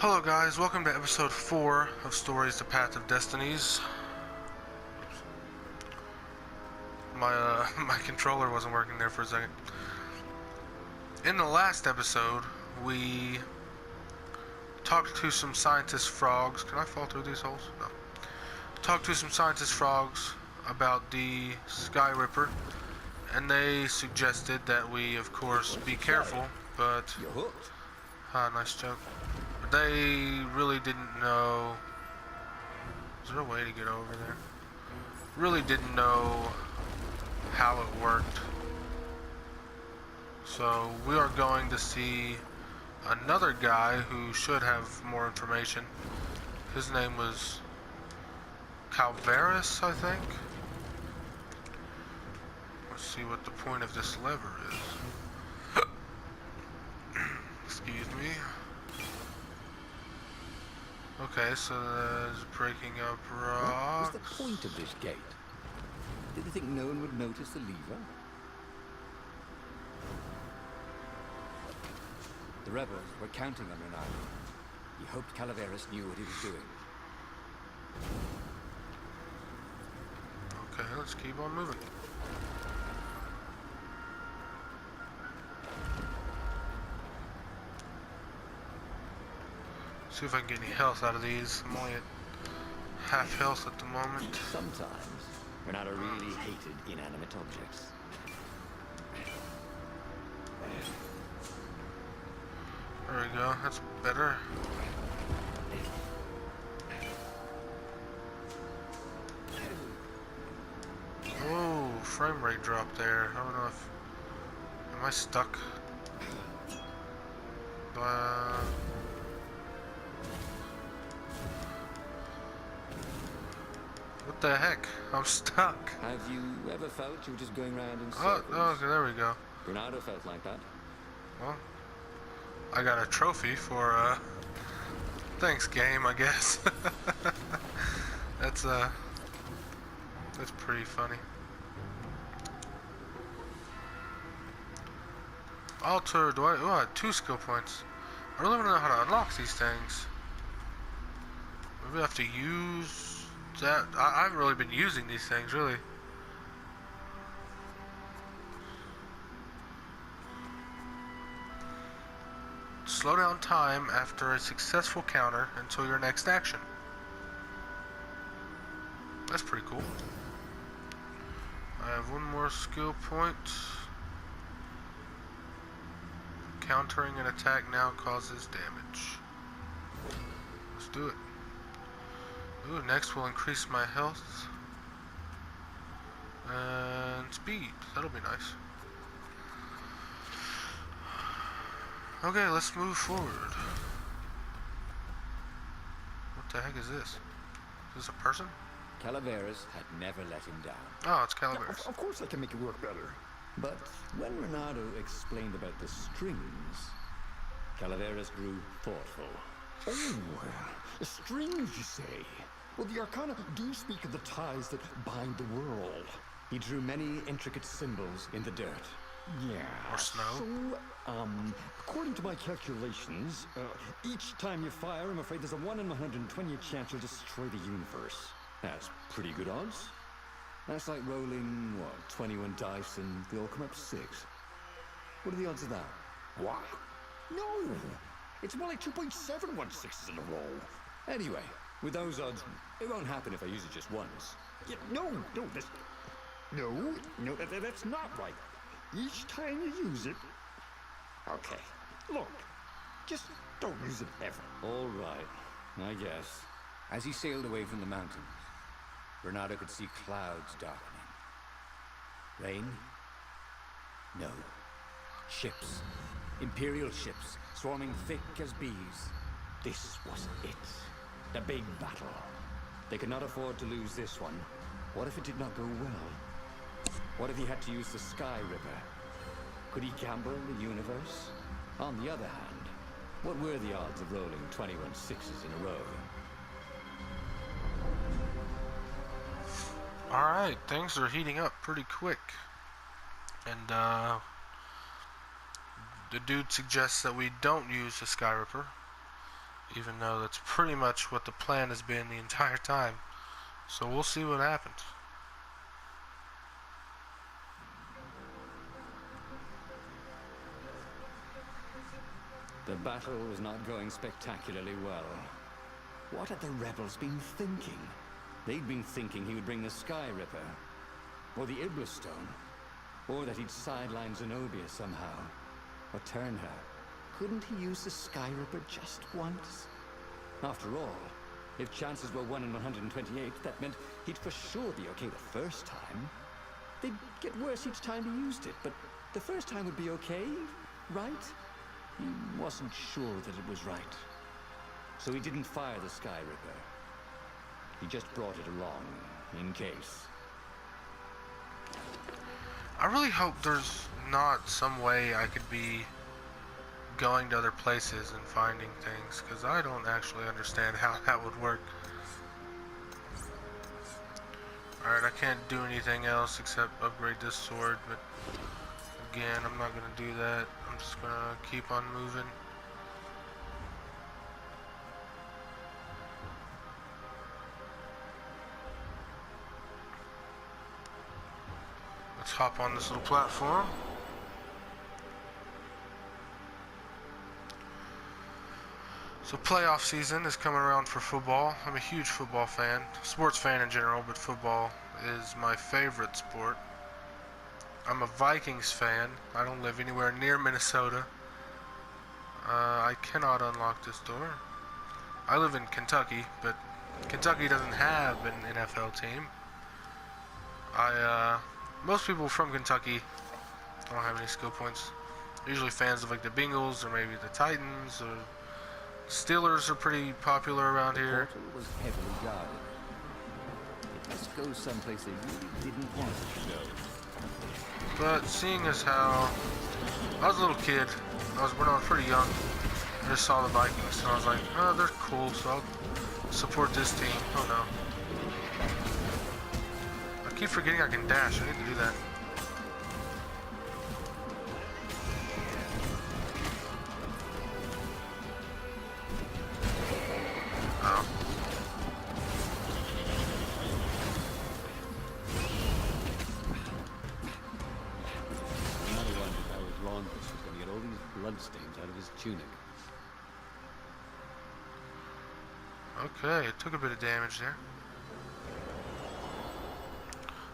Hello guys, welcome to episode 4 of Stories: The Path of Destinies. My controller wasn't working there for a second. In the last episode, we talked to some scientist frogs. Can I fall through these holes? No. Talked to some scientist frogs about the Sky Ripper, and they suggested that we, of course, be careful, but... You're hooked. Nice joke. But they really didn't know... Is there a way to get over there? Really didn't know how it worked. So we are going to see another guy who should have more information. His name was Calvaris, I think. Let's see what the point of this lever is. Excuse me. Okay, so that's breaking up rocks. What was the point of this gate? Did you think no one would notice the lever? The rebels were counting on Ronaldo. He hoped Calaveras knew what he was doing. Okay, let's keep on moving. See if I can get any health out of these. I'm only at half health at the moment. Sometimes, Ronaldo really hated inanimate objects. There we go, that's better. Oh, frame rate drop there. I don't know if... Am I stuck? What the heck? I'm stuck. Have you ever felt you were just going round in circles? Oh, okay, there we go. Ronaldo felt like that. Well, I got a trophy for, thanks, game, I guess. That's pretty funny. Alter, do I have 2 skill points. I really want to know how to unlock these things. Maybe I have to use that. I haven't really been using these things, really. Slow down time after a successful counter until your next action. That's pretty cool. I have 1 more skill point. Countering an attack now causes damage. Let's do it. Ooh, next will increase my health and speed. That'll be nice. Okay, let's move forward. What the heck is this? Is this a person? Calaveras had never let him down. Oh, it's Calaveras. Of course I can make it work better. But when Ronaldo explained about the strings, Calaveras grew thoughtful. Oh, strings, you say? Well, the Arcana do speak of the ties that bind the world. He drew many intricate symbols in the dirt. Yeah. Or snow. So, according to my calculations, each time you fire, I'm afraid there's a 1 in 120 chance you'll destroy the universe. That's pretty good odds. That's like rolling, 21 dice and they all come up 6. What are the odds of that? What? No! It's more like 2.716s in a row. Anyway, with those odds, it won't happen if I use it just once. Yeah, no, that's not right. Each time you use it... Okay, look, just don't use it ever. All right, I guess. As he sailed away from the mountains, Ronaldo could see clouds darkening. Rain? No. Ships. Imperial ships, swarming thick as bees. This was it. The big battle. They could not afford to lose this one. What if it did not go well? What if he had to use the Sky Ripper? Could he gamble the universe? On the other hand, what were the odds of rolling 21 6s in a row? Alright, things are heating up pretty quick. And, the dude suggests that we don't use the Sky Ripper. even though that's pretty much what the plan has been the entire time. So we'll see what happens. The battle was not going spectacularly well. What had the rebels been thinking? They'd been thinking he would bring the Sky Ripper, or the Iblis Stone, or that he'd sideline Zenobia somehow, or turn her. Couldn't he use the Sky Ripper just once? After all, if chances were 1 in 128, that meant he'd for sure be okay the first time. They'd get worse each time he used it, but the first time would be okay, right? He wasn't sure that it was right. So he didn't fire the Sky Ripper. He just brought it along, in case. I really hope there's not some way I could be going to other places and finding things, because I don't actually understand how that would work. Alright, I can't do anything else except upgrade this sword, but again, I'm not going to do that. I'm just going to keep on moving. Let's hop on this little platform. So playoff season is coming around for football. I'm a huge football fan, sports fan in general, but football is my favorite sport. I'm a Vikings fan. I don't live anywhere near Minnesota. I cannot unlock this door. I live in Kentucky, but Kentucky doesn't have an NFL team. Most people from Kentucky don't have any skill points. Usually fans of like the Bengals or maybe the Titans or Steelers are pretty popular around here. The portal was heavily guarded. It must go someplace they really didn't want it to go. But seeing as how I was a little kid, when I was pretty young, I just saw the Vikings and I was like, oh, they're cool, so I'll support this team. Oh no. I keep forgetting I can dash. I need to do that. Oh. Another wondered how his laundress was going to get all these bloodstains out of his tunic. Okay, it took a bit of damage there.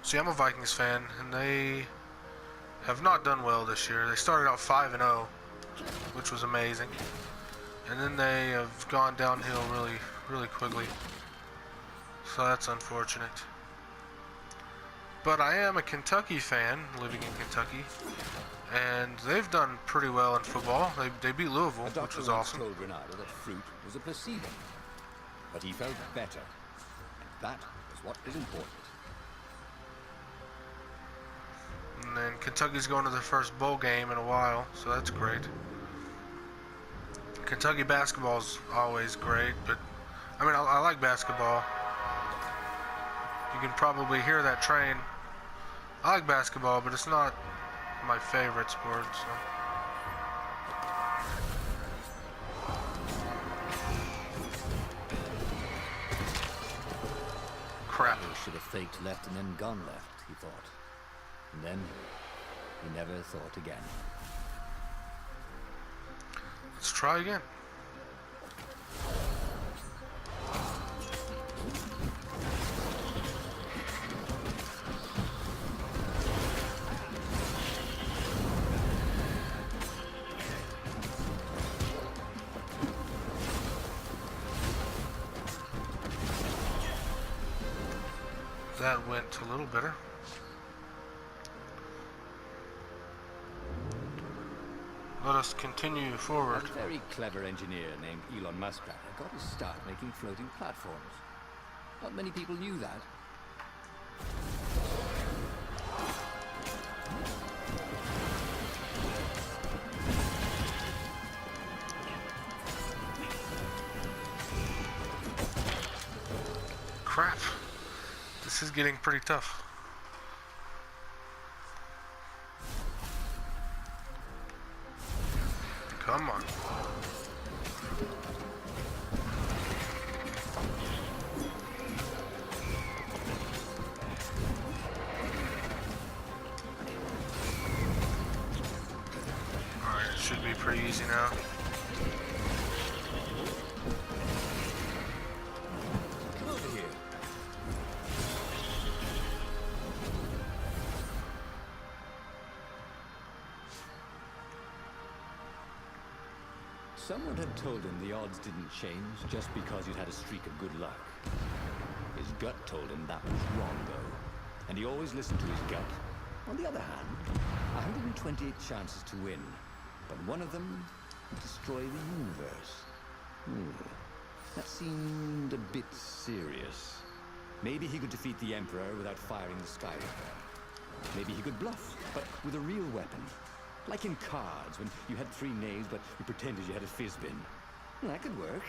See, I'm a Vikings fan, and they have not done well this year. They started out 5-0, which was amazing. And then they have gone downhill really quickly. So that's unfortunate. But I am a Kentucky fan, living in Kentucky. And they've done pretty well in football. They beat Louisville, which was awesome. Told Renato that fruit was a placebo. But he felt better. And that was what was important. And then Kentucky's going to their first bowl game in a while, so that's great. Kentucky basketball's always great, but I mean, I like basketball. You can probably hear that train. I like basketball, but it's not my favorite sport, so. Crap. He should have faked left and then gone left, he thought. And then, he never thought again. Let's try again. That went a little better. Let us continue forward. A very clever engineer named Elon Muskrat got his start making floating platforms. Not many people knew that. Crap. This is getting pretty tough. Come on. easy now. Come over here. Someone had told him the odds didn't change just because you'd had a streak of good luck. His gut told him that was wrong, though, and he always listened to his gut. On the other hand, 128 chances to win, but one of them would destroy the universe. That seemed a bit serious. Maybe he could defeat the Emperor without firing the SHAREfactory. Maybe he could bluff, but with a real weapon. Like in cards, when you had 3 knaves, but you pretended you had a fizbin. That could work.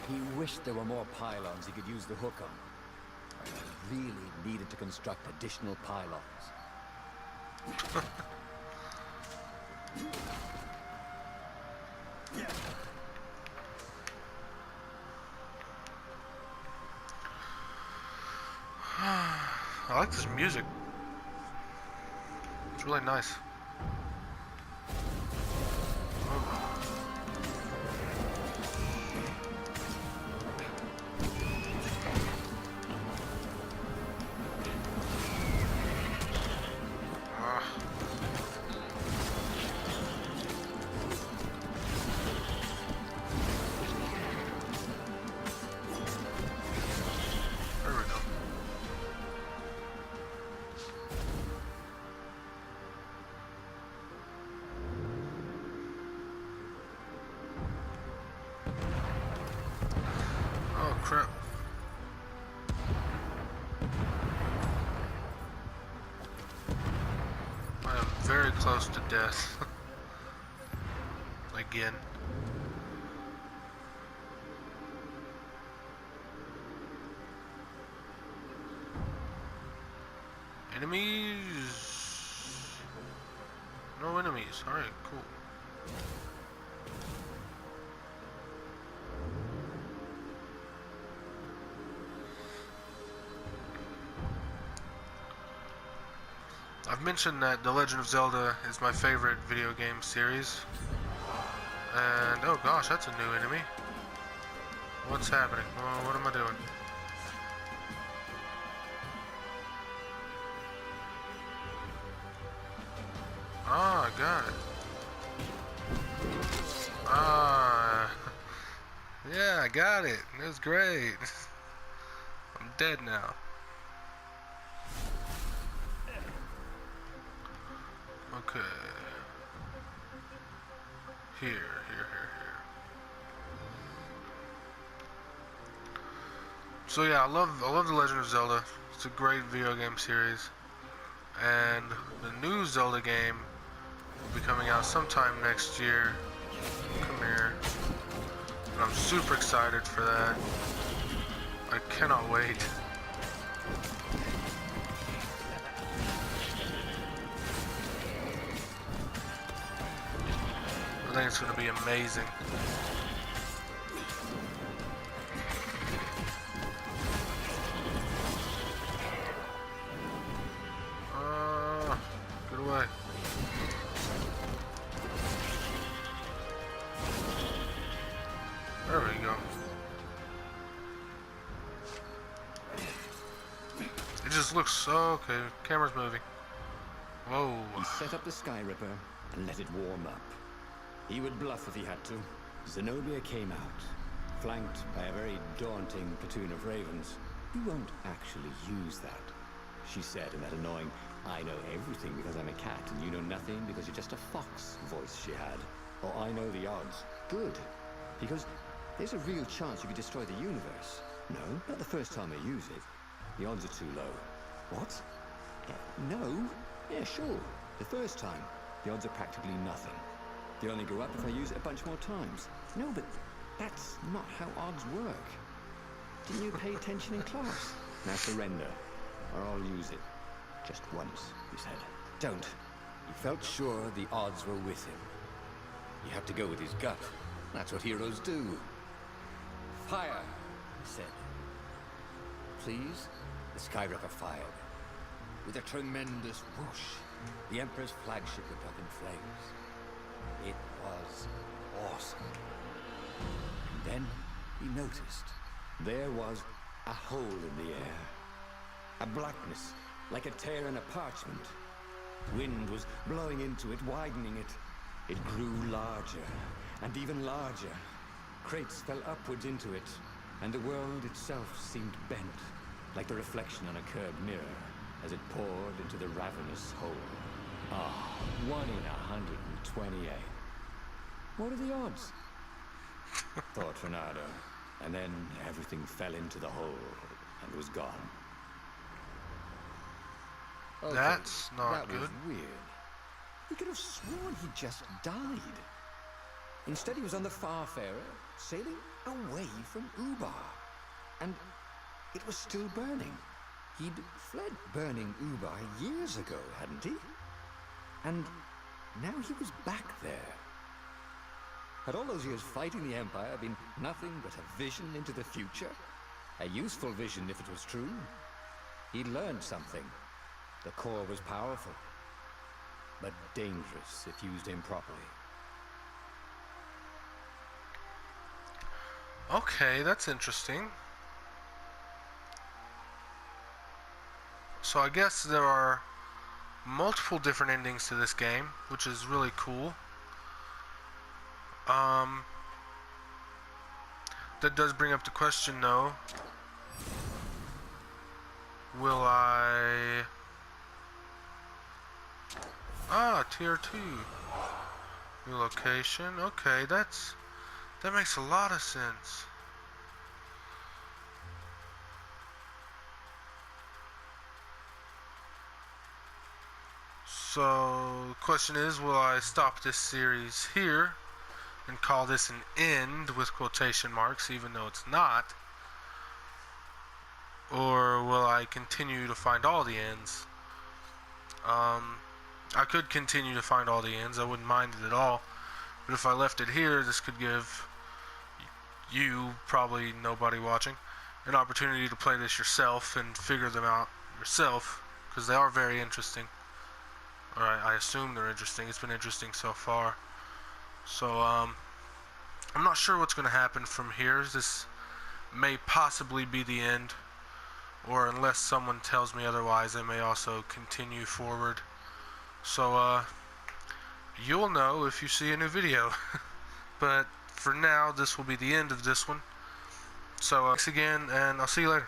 He wished there were more pylons he could use the hook on. He really needed to construct additional pylons. I like this music. It's really nice. Crap. I am very close to death. Again. Enemies? No enemies. Alright, cool. I've mentioned that The Legend of Zelda is my favorite video game series. And, oh gosh, that's a new enemy. What's happening? Oh, what am I doing? Ah, I got it. Ah, yeah, I got it. It was great. I'm dead now. Okay. Here. So yeah, I love The Legend of Zelda. It's a great video game series. And the new Zelda game will be coming out sometime next year. Come here. And I'm super excited for that. I cannot wait. I think it's going to be amazing. Get away. There we go. It just looks so okay. Camera's moving. Whoa. He set up the SHAREfactory and let it warm up. He would bluff if he had to. Zenobia came out, flanked by a very daunting platoon of ravens. You won't actually use that, she said in that annoying, I know everything because I'm a cat and you know nothing because you're just a fox voice she had. Or I know the odds. Good. Because there's a real chance you could destroy the universe. No, not the first time I use it. The odds are too low. What? No? Yeah, sure. The first time, the odds are practically nothing. They only go up if I use it a bunch more times. No, but that's not how odds work. Didn't you pay attention in class? Now surrender, or I'll use it. Just once, he said. Don't. He felt sure the odds were with him. You have to go with his gut. That's what heroes do. Empire, he said. Please, the Skyripper fired. With a tremendous whoosh, the Emperor's flagship went up in flames. It was awesome. And then he noticed there was a hole in the air. A blackness, like a tear in a parchment. Wind was blowing into it, widening it. It grew larger, and even larger. Crates fell upwards into it, and the world itself seemed bent, like the reflection on a curved mirror, as it poured into the ravenous hole. Ah, 1 in 128. What are the odds? Thought Renato. And then everything fell into the hole and was gone. Okay, That's not that good. was weird. He could have sworn he just died. Instead, he was on the Farfarer, sailing away from Ubar. And it was still burning. He'd fled burning Ubar years ago, hadn't he? And now he was back there. Had all those years fighting the Empire been nothing but a vision into the future? A useful vision if it was true. He'd learned something. The core was powerful, but dangerous if used improperly. Okay, that's interesting. So I guess there are multiple different endings to this game, which is really cool. That does bring up the question though. Will I... Ah, tier 2. New location. Okay, that makes a lot of sense. So, the question is, will I stop this series here and call this an end with quotation marks, even though it's not? Or will I continue to find all the ends? I could continue to find all the ends, I wouldn't mind it at all. But if I left it here, this could give you, probably nobody watching, an opportunity to play this yourself and figure them out yourself, because they are very interesting. Or I assume they're interesting. It's been interesting so far. So, I'm not sure what's going to happen from here. This may possibly be the end, or unless someone tells me otherwise, I may also continue forward. So, you'll know if you see a new video. But for now, this will be the end of this one. So, thanks again, and I'll see you later.